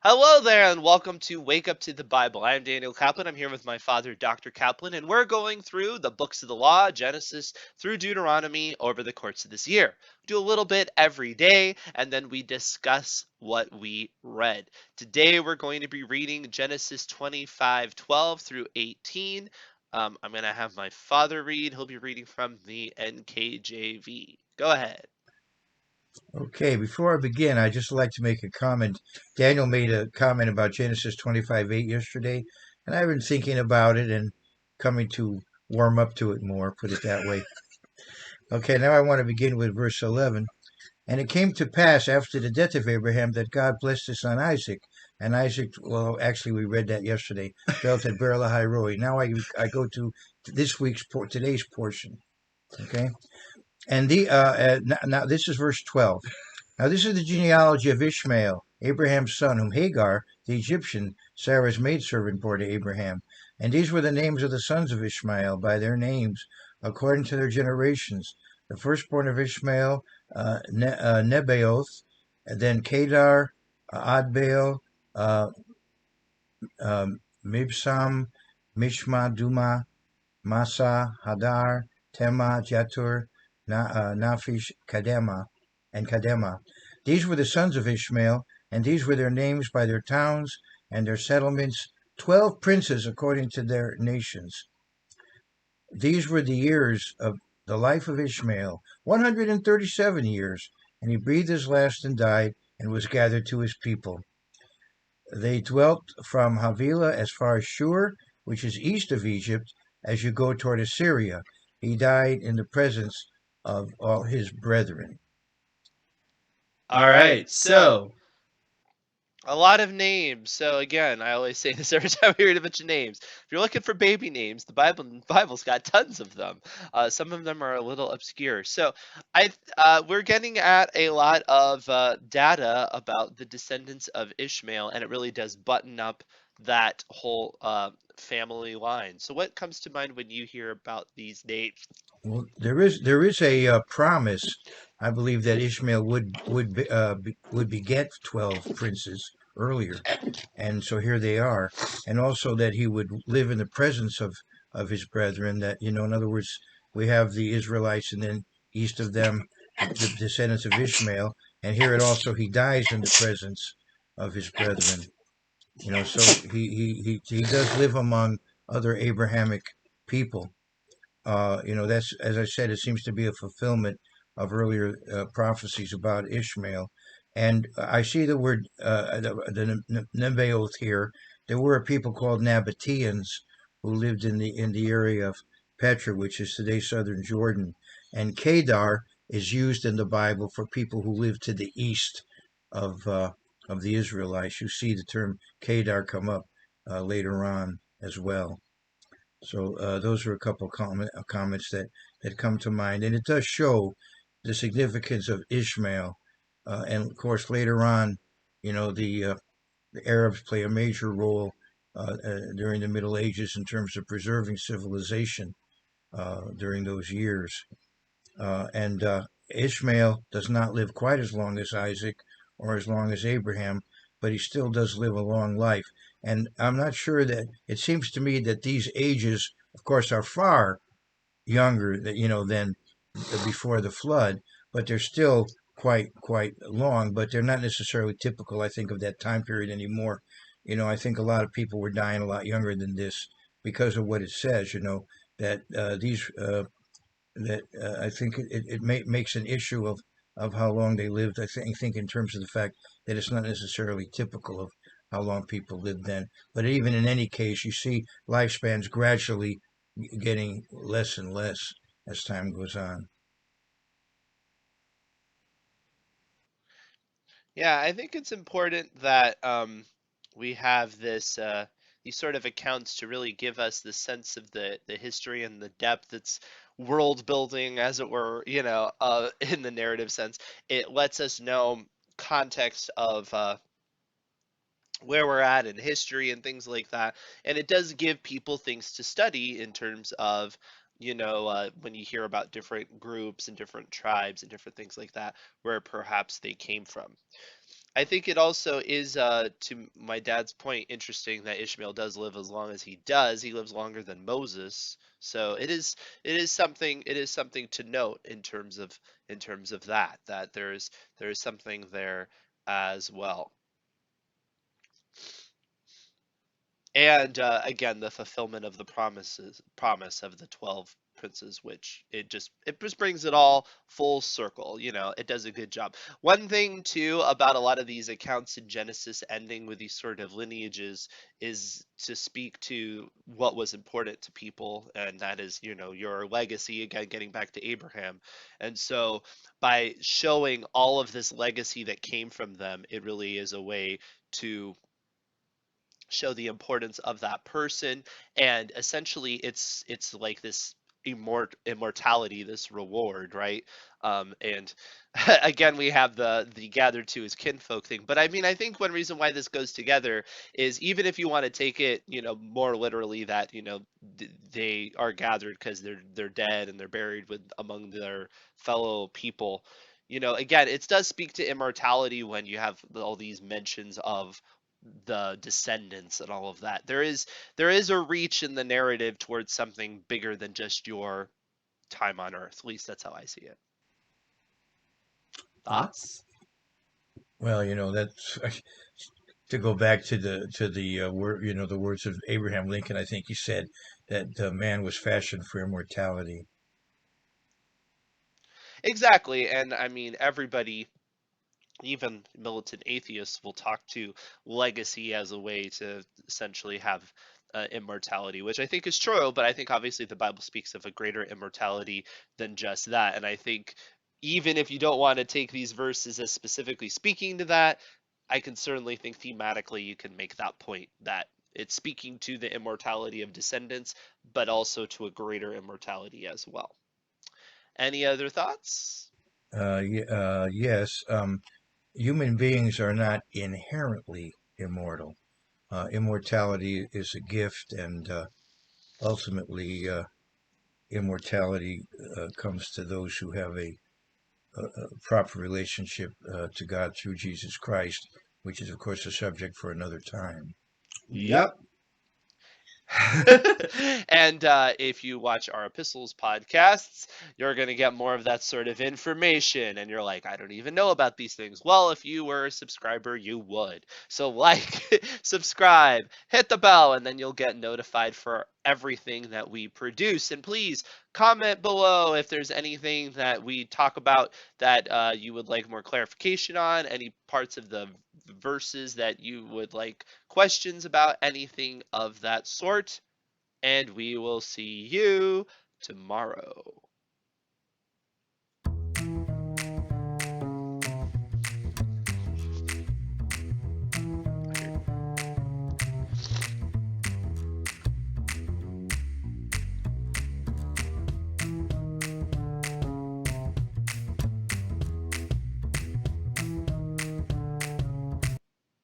Hello there, and welcome to Wake Up to the Bible. I am Daniel Kaplan. I'm here with my father, Dr. Kaplan, and we're going through the books of the law, Genesis through Deuteronomy, over the course of this year. We do a little bit every day, and then we discuss what we read. Today, we're going to be reading Genesis 25:12 through 18. I'm going to have my father read. He'll be reading from the NKJV. Go ahead. Okay, before I begin, I'd just like to make a comment. Daniel made a comment about Genesis 25:8 yesterday, and I've been thinking about it and coming to warm up to it more, put it that way. Okay, now I want to begin with verse 11. And it came to pass after the death of Abraham that God blessed his son Isaac. And Isaac, well, actually, we read that yesterday, dwelt at Beer-lahai-roi. Now I go to today's portion. Okay, and now this is verse 12. Now this is the genealogy of Ishmael, Abraham's son, whom Hagar, the Egyptian, Sarah's maidservant, bore to Abraham. And these were the names of the sons of Ishmael by their names, according to their generations. The firstborn of Ishmael, Nebaioth, and then Kedar, Adbeel, uh, Mibsam, Mishma, Duma, Masa, Hadar, Tema, Jatur, Nafish, Kadema. These were the sons of Ishmael, and these were their names by their towns and their settlements, 12 princes according to their nations. These were the years of the life of Ishmael, 137 years, and he breathed his last and died and was gathered to his people. They dwelt from Havilah as far as Shur, which is east of Egypt, as you go toward Assyria. He died in the presence of all his brethren. All right, so a lot of names. So again, I always say this every time we read a bunch of names. If you're looking for baby names, the Bible's got tons of them. Some of them are a little obscure. So we're getting at a lot of data about the descendants of Ishmael, and it really does button up that whole family line. So what comes to mind when you hear about these names? Well, there is a promise. I believe that Ishmael would beget 12 princes earlier, and so here they are, and also that he would live in the presence of his brethren. That in other words, we have the Israelites, and then east of them, the descendants of Ishmael, and here it also he dies in the presence of his brethren. So he does live among other Abrahamic people. That's, as I said, it seems to be a fulfillment of earlier prophecies about Ishmael. And I see the word the Nebaioth here. There were a people called Nabateans who lived in the area of Petra, which is today southern Jordan. And Kedar is used in the Bible for people who live to the east of uh, of the Israelites. You see the term Kedar come up later on as well. So those are a couple of comments that come to mind, and it does show the significance of Ishmael. And of course, later on, the Arabs play a major role during the Middle Ages in terms of preserving civilization during those years. And Ishmael does not live quite as long as Isaac or as long as Abraham, but he still does live a long life. And I'm not sure that it seems to me that these ages, of course, are far younger than before the flood, but they're still quite long. But they're not necessarily typical, I think, of that time period anymore. I think a lot of people were dying a lot younger than this because of what it says. That these that I think makes an issue of how long they lived. I think in terms of the fact that it's not necessarily typical of how long people lived then. But even in any case, you see lifespans gradually getting less and less as time goes on. Yeah, I think it's important that we have these sort of accounts to really give us the sense of the history and the depth. It's world building, as it were, in the narrative sense. It lets us know context of where we're at in history and things like that. And it does give people things to study in terms of, when you hear about different groups and different tribes and different things like that, where perhaps they came from. I think it also is, to my dad's point, interesting that Ishmael does live as long as he does. He lives longer than Moses, so it is something to note in terms of that there is something there as well. And again, the fulfillment of the promise of the 12 princes, which it just brings it all full circle. It does a good job. One thing too about a lot of these accounts in Genesis ending with these sort of lineages is to speak to what was important to people, and that is, your legacy. Again, getting back to Abraham. And so by showing all of this legacy that came from them, it really is a way to show the importance of that person. And essentially it's like this immortality, this reward, right? And again, we have the gathered to his kinfolk thing. But I mean, I think one reason why this goes together is, even if you want to take it, more literally, that they are gathered because they're dead and they're buried with among their fellow people. Again, it does speak to immortality when you have all these mentions of the descendants and all of that. There is a reach in the narrative towards something bigger than just your time on Earth. At least that's how I see it. Uh, Thoughts? well, that's to go back to the word, the words of Abraham Lincoln. I think he said that man was fashioned for immortality. Exactly. And I mean, everybody, even militant atheists, will talk to legacy as a way to essentially have immortality, which I think is true. But I think obviously the Bible speaks of a greater immortality than just that. And I think even if you don't want to take these verses as specifically speaking to that, I can certainly think thematically you can make that point, that it's speaking to the immortality of descendants, but also to a greater immortality as well. Any other thoughts? Yes, human beings are not inherently immortal. Immortality is a gift, and ultimately, immortality comes to those who have a proper relationship to God through Jesus Christ, which is, of course, a subject for another time. Yep. Yep. And if you watch our epistles podcasts, you're going to get more of that sort of information. And you're like, I don't even know about these things. Well, if you were a subscriber, you would. So, like, subscribe, hit the bell, and then you'll get notified for everything that we produce. And please comment below if there's anything that we talk about that you would like more clarification on, any parts of the verses that you would like questions about, anything of that sort. And we will see you tomorrow.